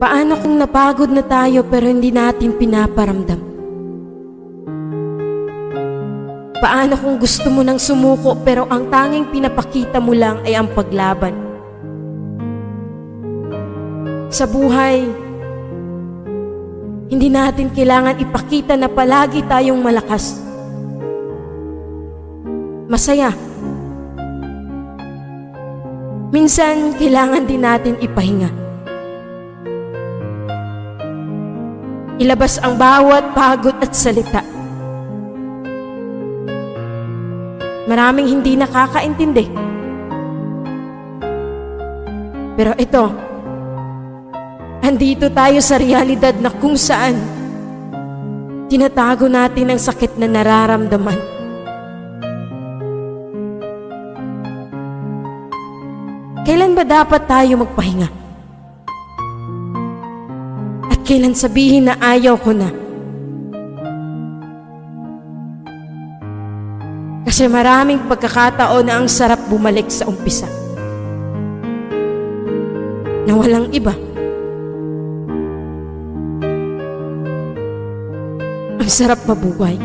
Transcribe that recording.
Paano kung napagod na tayo pero hindi natin pinaparamdam? Paano kung gusto mo nang sumuko pero ang tanging pinapakita mo lang ay ang paglaban? Sa buhay, hindi natin kailangan ipakita na palagi tayong malakas, masaya. Minsan, kailangan din natin ipahinga. Ilabas ang bawat pagod at salita. Maraming hindi nakakaintindi. Pero ito, andito tayo sa realidad na kung saan tinatago natin ang sakit na nararamdaman. Kailan ba dapat tayo magpahinga? At kailan sabihin na ayaw ko na? Kasi maraming pagkakataon na ang sarap bumalik sa umpisa. Na walang iba. Ang sarap mabuhay.